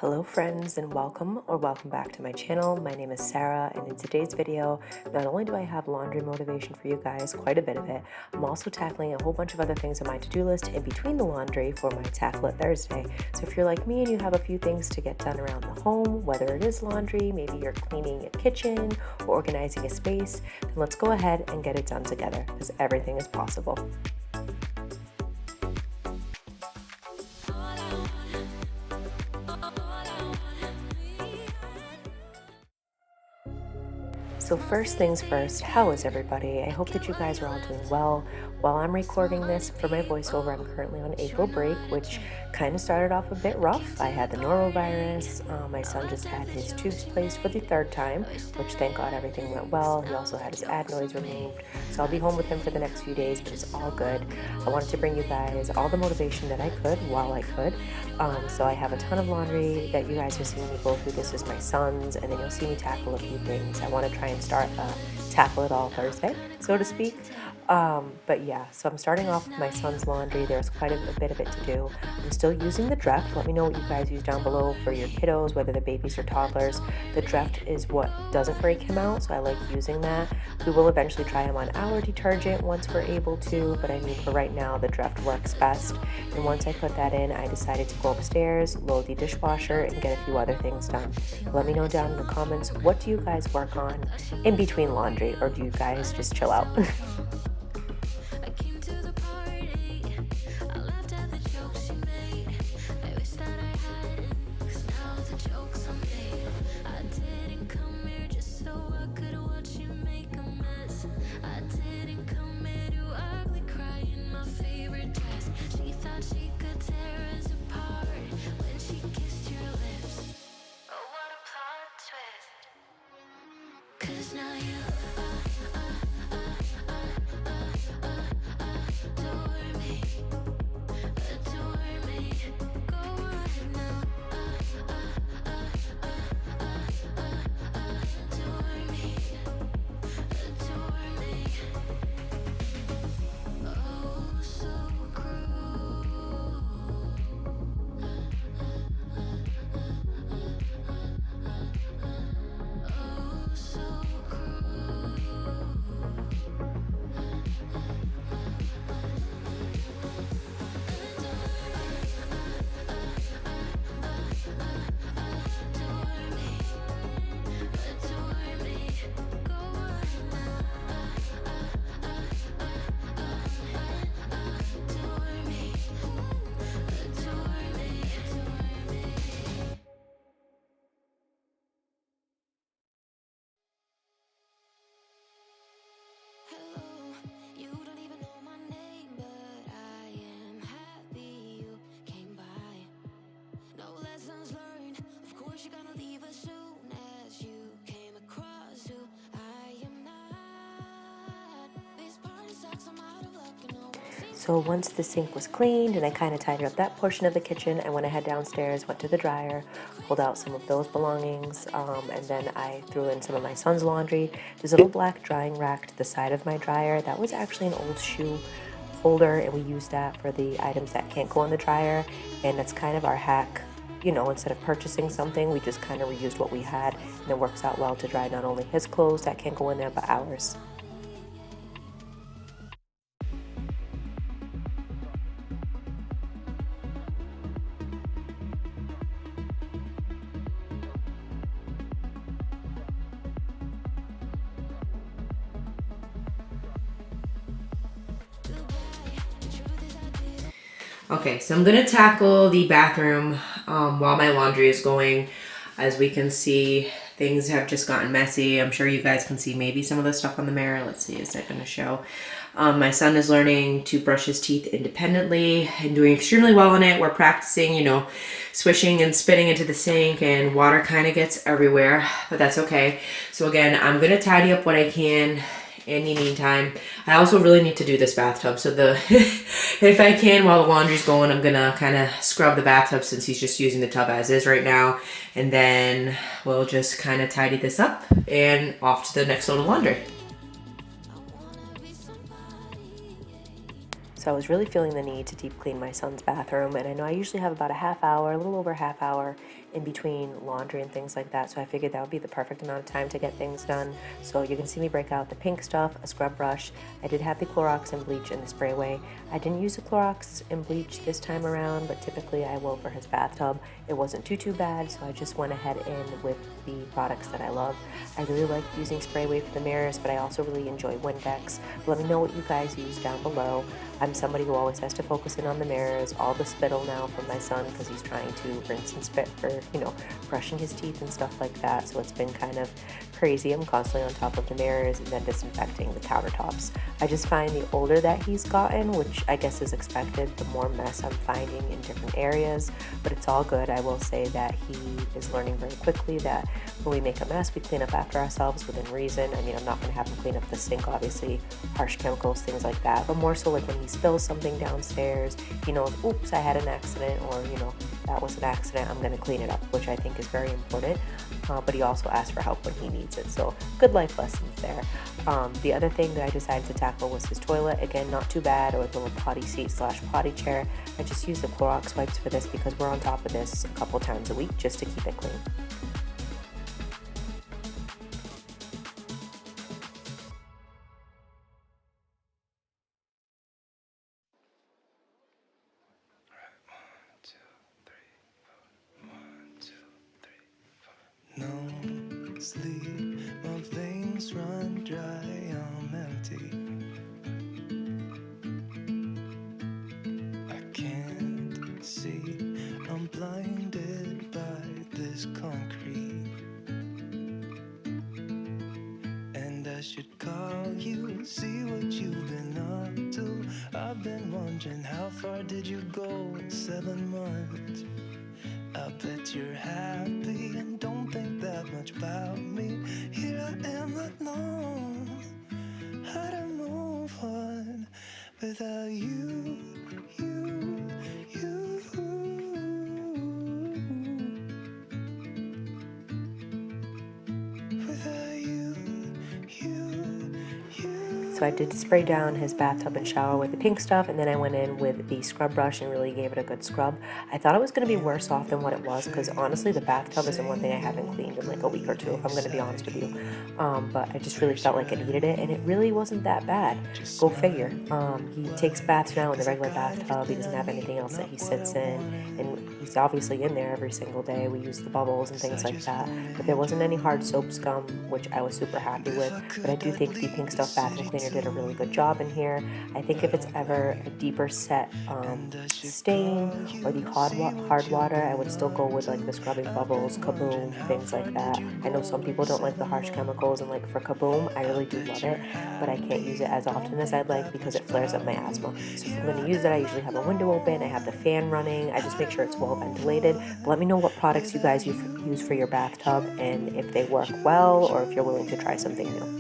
Hello friends and welcome back to my channel. My name is Sarah, and in today's video, not only do I have laundry motivation for you guys, quite a bit of it, I'm also tackling a whole bunch of other things on my to-do list in between the laundry for my Tackle It Thursday. So if you're like me and you have a few things to get done around the home, whether it is laundry, maybe you're cleaning a kitchen or organizing a space, then let's go ahead and get it done together because everything is possible. So first things first, how is everybody? I hope that you guys are all doing well. While I'm recording this for my voiceover, I'm currently on April break, which kind of started off a bit rough. I had the norovirus. My son just had his tubes placed for the third time, which thank God everything went well. He also had his adenoids removed. So I'll be home with him for the next few days, but it's all good. I wanted to bring you guys all the motivation that I could while I could. So I have a ton of laundry that you guys are seeing me go through. This is my son's, and then you'll see me tackle a few things. I want to try and start Tackle It All Thursday, so to speak. But yeah, so I'm starting off with my son's laundry. There's quite a bit of it to do. I'm still using the Dreft. Let me know what you guys use down below for your kiddos, whether they're babies or toddlers. The Dreft is what doesn't break him out, so I like using that. We will eventually try him on our detergent once we're able to, but I mean for right now, the Dreft works best. And once I put that in, I decided to go upstairs, load the dishwasher, and get a few other things done. Let me know down in the comments, what do you guys work on in between laundry, or do you guys just chill out? So once the sink was cleaned and I kind of tidied up that portion of the kitchen, I went ahead downstairs, went to the dryer, pulled out some of those belongings, and then I threw in some of my son's laundry. There's a little black drying rack to the side of my dryer. That was actually an old shoe holder, and we use that for the items that can't go in the dryer, and that's kind of our hack. You know, instead of purchasing something, we just kind of reused what we had, and it works out well to dry not only his clothes that can't go in there, but ours. Okay, so I'm gonna tackle the bathroom while my laundry is going. As we can see, things have just gotten messy. I'm sure you guys can see maybe some of the stuff on the mirror. Let's see, is that gonna show? My son is learning to brush his teeth independently and doing extremely well in it. We're practicing, you know, swishing and spitting into the sink, and water kind of gets everywhere, but that's okay. So again, I'm gonna tidy up what I can in the meantime. I also really need to do this bathtub, so if I can, while the laundry's going, I'm gonna kind of scrub the bathtub since he's just using the tub as is right now, and then we'll just kind of tidy this up and off to the next load of laundry. So I was really feeling the need to deep clean my son's bathroom, and I know I usually have about a half hour, a little over a half hour in between laundry and things like that, so I figured that would be the perfect amount of time to get things done. So you can see me break out the pink stuff, a scrub brush. I did have the Clorox and bleach in the spray way. I didn't use the Clorox and bleach this time around, but typically I will for his bathtub. It wasn't too bad, so I just went ahead in with the products that I love. I really like using spray way for the mirrors, but I also really enjoy Windex. Let me know what you guys use down below. I'm somebody who always has to focus in on the mirrors, all the spittle now from my son because he's trying to rinse and spit for, brushing his teeth and stuff like that. So it's been kind of crazy. I'm constantly on top of the mirrors and then disinfecting the countertops. I just find the older that he's gotten, which I guess is expected, the more mess I'm finding in different areas, but it's all good. I will say that he is learning very quickly that when we make a mess, we clean up after ourselves within reason. I mean, I'm not going to have him clean up the sink, obviously, harsh chemicals, things like that, but more so like when he spills something downstairs, he knows, oops, I had an accident, or, that was an accident, I'm going to clean it up, which I think is very important. But he also asks for help when he needs it, so good life lessons there. The other thing that I decided to tackle was his toilet. Again, not too bad, or the little potty seat / potty chair. I just use the Clorox wipes for this because we're on top of this a couple times a week just to keep it clean. No sleep, my veins run dry, I'm empty. I can't see, I'm blinded by this concrete. And I should call you, see what you've been up to. I've been wondering, how far did you go in 7 months? I bet you're happy and don't think that much about me. Here I am, not knowing how to move on without you, you, you. Without you, you, you. So I did spray down his bathtub and shower with the pink stuff, and then I went in with the scrub brush and really gave it a good scrub. I thought it was going to be worse off than what it was because honestly the bathtub isn't one thing I haven't cleaned in like a week or two, if I'm going to be honest with you. But I just really felt like it needed it, and it really wasn't that bad. Go figure. He takes baths now in the regular bathtub. He doesn't have anything else that he sits in, and he's obviously in there every single day. We use the bubbles and things like that, but there wasn't any hard soap scum, which I was super happy with. But I do think the pink stuff bathroom cleaner did a really good job in here. I think if it's ever a deeper set stain or the hard water, I would still go with like the scrubbing bubbles, Kaboom, things like that. I know some people don't like the harsh chemicals, and like for Kaboom, I really do love it, but I can't use it as often as I'd like because it flares up my asthma. So if I'm going to use it, I usually have a window open, I have the fan running, I just make sure it's well ventilated. But let me know what products you guys use for your bathtub and if they work well or if you're willing to try something new.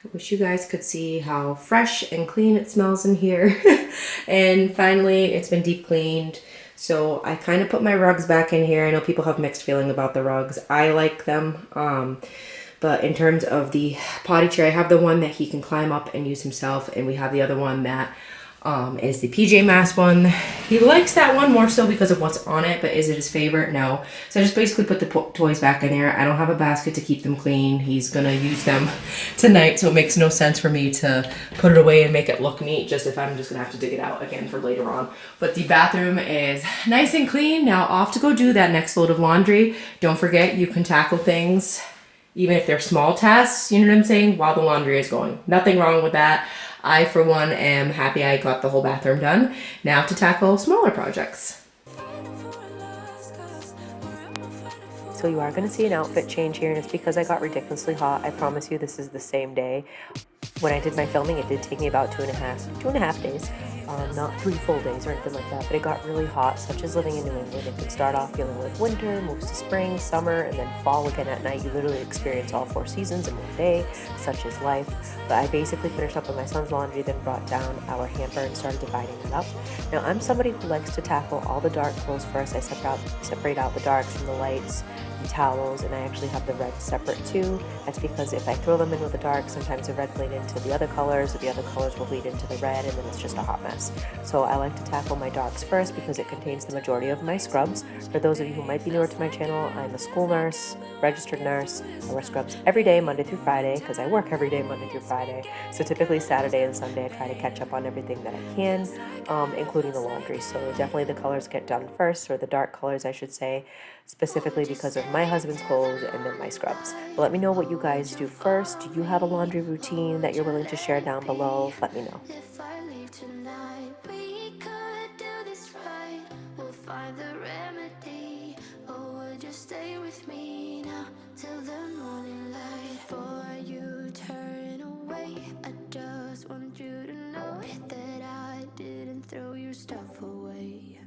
I wish you guys could see how fresh and clean it smells in here. And finally, it's been deep cleaned. So I kind of put my rugs back in here. I know people have mixed feeling about the rugs. I like them. But in terms of the potty chair, I have the one that he can climb up and use himself. And we have the other one that is the PJ Masks one. He likes that one more so because of what's on it, but is it his favorite? No. So I just basically put the toys back in there. I don't have a basket to keep them clean. He's gonna use them tonight, so it makes no sense for me to put it away and make it look neat, just if I'm just gonna have to dig it out again for later on. But the bathroom is nice and clean. Now off to go do that next load of laundry. Don't forget, you can tackle things, even if they're small tasks, you know what I'm saying, while the laundry is going. Nothing wrong with that. I, for one, am happy I got the whole bathroom done. Now to tackle smaller projects. So you are going to see an outfit change here, and it's because I got ridiculously hot. I promise you this is the same day. When I did my filming, it did take me about two and a half days. Not 3 full days or anything like that, but it got really hot, such as living in New England. It can start off feeling like winter, moves to spring, summer, and then fall again at night. You literally experience all 4 seasons in one day, such is life. But I basically finished up with my son's laundry, then brought down our hamper and started dividing it up. Now, I'm somebody who likes to tackle all the dark clothes first. I separate out the darks from the lights, the towels, and I actually have the red separate too. That's because if I throw them in with the dark, sometimes the red bleed into the other colors, or the other colors will bleed into the red, and then it's just a hot mess. So I like to tackle my darks first because it contains the majority of my scrubs. For those of you who might be newer to my channel, I'm a school nurse, registered nurse. I wear scrubs every day, Monday through Friday, because I work every day, Monday through Friday. So typically Saturday and Sunday, I try to catch up on everything that I can, including the laundry. So definitely the colors get done first, or the dark colors, I should say, specifically because of my husband's clothes and then my scrubs. But let me know what you guys do first. Do you have a laundry routine that you're willing to share down below? Let me know. If I leave tonight, we could do this right. We'll find the remedy. Or would you stay with me now till the morning light? Before you turn away, I just want you to know that I didn't throw your stuff away.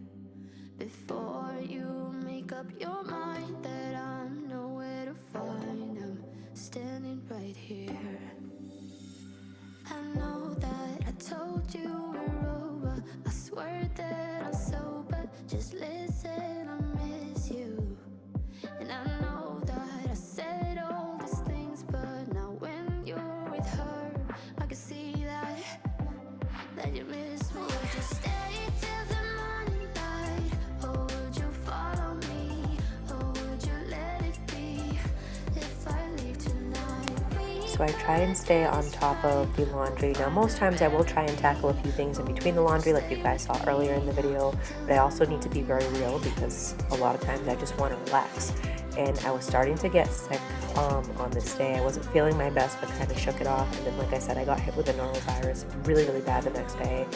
Before you make up your mind that I'm nowhere to find, I'm standing right here. I know that I told you we're over. I swear that I'm sober. Just listen, I miss you. And I know that I said all these things, but now when you're with her, I can see that you miss me. Would you stay till the morning light? Or would you follow me? Or would you let it be if I leave tonight? So I try and stay on top of the laundry. Now most times I will try and tackle a few things in between the laundry like you guys saw earlier in the video, but I also need to be very real because a lot of times I just want to relax. And I was starting to get sick on this day. I wasn't feeling my best, but kind of shook it off. And then, like I said, I got hit with a norovirus really, really bad the next day.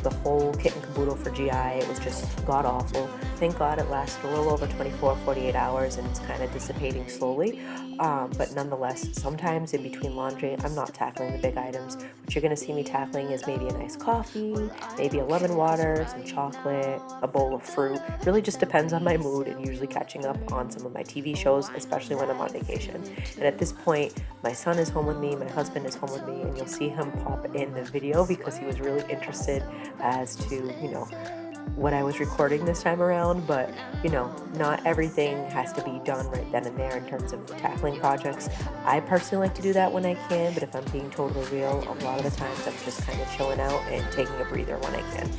The whole kit and caboodle for GI, it was just god-awful. Thank God it lasted a little over 24, 48 hours, and it's kind of dissipating slowly. But nonetheless, sometimes in between laundry, I'm not tackling the big items. What you're going to see me tackling is maybe a nice coffee, maybe a lemon water, some chocolate, a bowl of fruit. Really just depends on my mood, and usually catching up on some of my TV shows, especially when I'm on vacation. And at this point, my son is home with me, my husband is home with me, and you'll see him pop in the video because he was really interested as to, you know, what I was recording this time around. But you know, not everything has to be done right then and there in terms of tackling projects. I personally like to do that when I can, but if I'm being totally real, a lot of the times I'm just kind of chilling out and taking a breather when I can.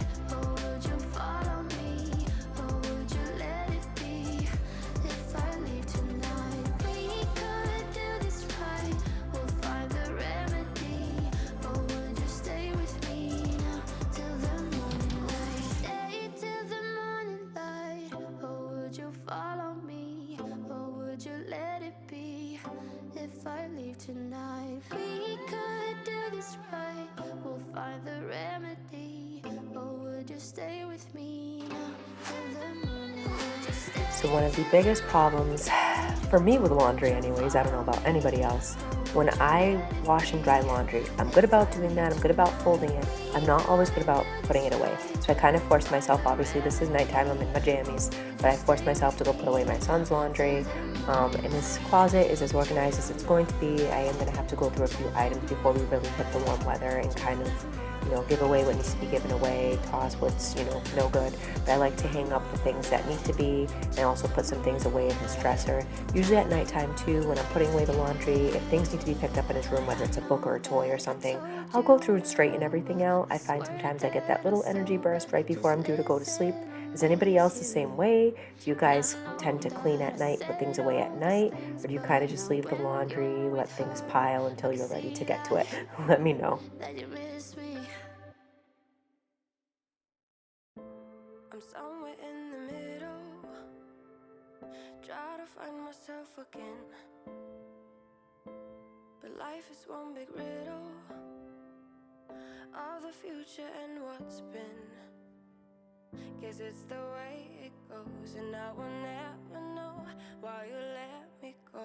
Tonight we could do this right. We'll find the remedy. Or would you stay with me now till the morning? So one of the biggest problems for me with laundry anyways, I don't know about anybody else, when I wash and dry laundry, I'm good about doing that, I'm good about folding it, I'm not always good about putting it away. So I kind of forced myself, obviously this is nighttime, I'm in my jammies, but I forced myself to go put away my son's laundry. And his closet is as organized as it's going to be. I am going to have to go through a few items before we really hit the warm weather and kind of, give away what needs to be given away, toss what's, no good. But I like to hang up the things that need to be, and also put some things away in his dresser. Usually at nighttime too, when I'm putting away the laundry, if things need to be picked up in his room, whether it's a book or a toy or something, I'll go through and straighten everything out. I find sometimes I get that little energy burst right before I'm due to go to sleep. Is anybody else the same way? Do you guys tend to clean at night, put things away at night? Or do you kind of just leave the laundry, let things pile until you're ready to get to it? Let me know. I'm somewhere in the middle, try to find myself again. But life is one big riddle of the future and what's been. Guess it's the way it goes, and I will never know why you let me go.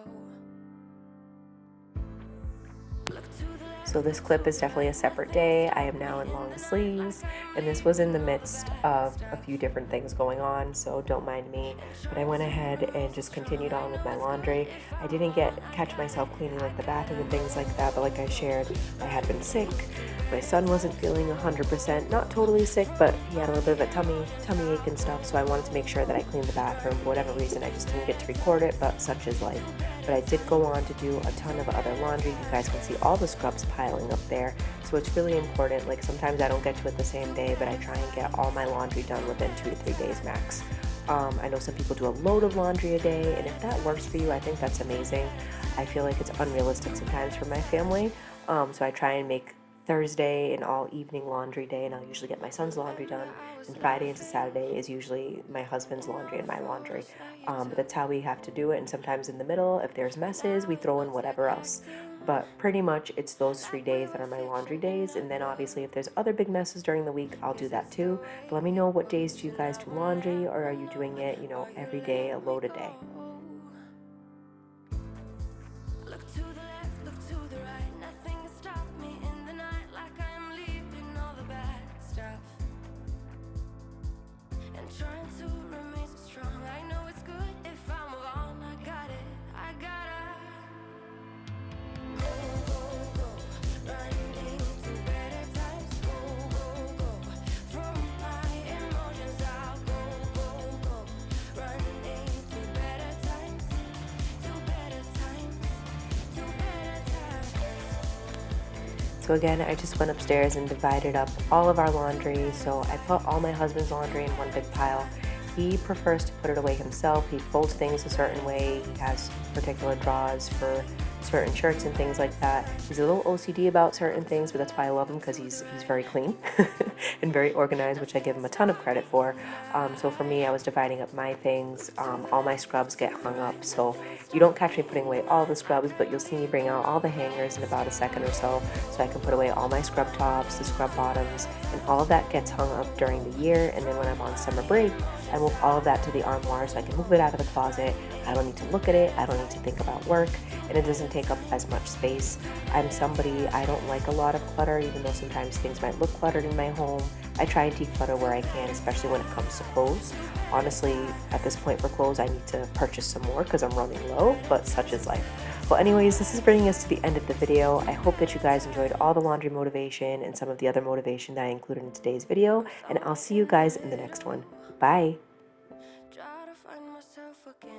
So this clip is definitely a separate day. I am now in long sleeves, and this was in the midst of a few different things going on, so don't mind me. But I went ahead and just continued on with my laundry. I didn't catch myself cleaning like the bathroom and things like that, but like I shared, I had been sick. My son wasn't feeling 100%, not totally sick, but he had a little bit of a tummy ache and stuff, so I wanted to make sure that I cleaned the bathroom. For whatever reason, I just didn't get to record it, but such is life. But I did go on to do a ton of other laundry. You guys can see all the scrubs piling up there, so it's really important. Like sometimes I don't get to it the same day, but I try and get all my laundry done within 2 to 3 days max. I know some people do a load of laundry a day, and if that works for you, I think that's amazing. I feel like it's unrealistic sometimes for my family, so I try and make Thursday an all evening laundry day, and I'll usually get my son's laundry done, and Friday into Saturday is usually my husband's laundry and my laundry. But that's how we have to do it, and sometimes in the middle, if there's messes, we throw in whatever else. But pretty much it's those 3 days that are my laundry days, and then obviously if there's other big messes during the week, I'll do that too. But let me know, what days do you guys do laundry, or are you doing it, every day, a load a day? Look to the left, look to the right, nothing can stop me in the night, like I'm leaving all the bad stuff and trying to remain so strong. I know it's good if I move on. I got it, I gotta go, go, go, running to better times. Go, go, go, from my emotions I'll go, go, go, running to better times, to better times, to better times. So again, I just went upstairs and divided up all of our laundry. So I put all my husband's laundry in one big pile. He prefers to put it away himself. He folds things a certain way. He has particular drawers for certain shirts and things like that. He's a little OCD about certain things, but that's why I love him, because he's very clean and very organized, which I give him a ton of credit for. So for me, I was dividing up my things. All my scrubs get hung up, so you don't catch me putting away all the scrubs, but you'll see me bring out all the hangers in about a second or so I can put away all my scrub tops, the scrub bottoms, and all of that gets hung up during the year. And then when I'm on summer break, I move all of that to the armoire so I can move it out of the closet. I don't need to look at it, I don't need to think about work, and it doesn't take up as much space. I don't like a lot of clutter, even though sometimes things might look cluttered in my home. I try and declutter where I can, especially when it comes to clothes. Honestly, at this point for clothes, I need to purchase some more because I'm running low, but such is life. Well, anyways, this is bringing us to the end of the video. I hope that you guys enjoyed all the laundry motivation and some of the other motivation that I included in today's video, and I'll see you guys in the next one. Bye. Try to find myself again.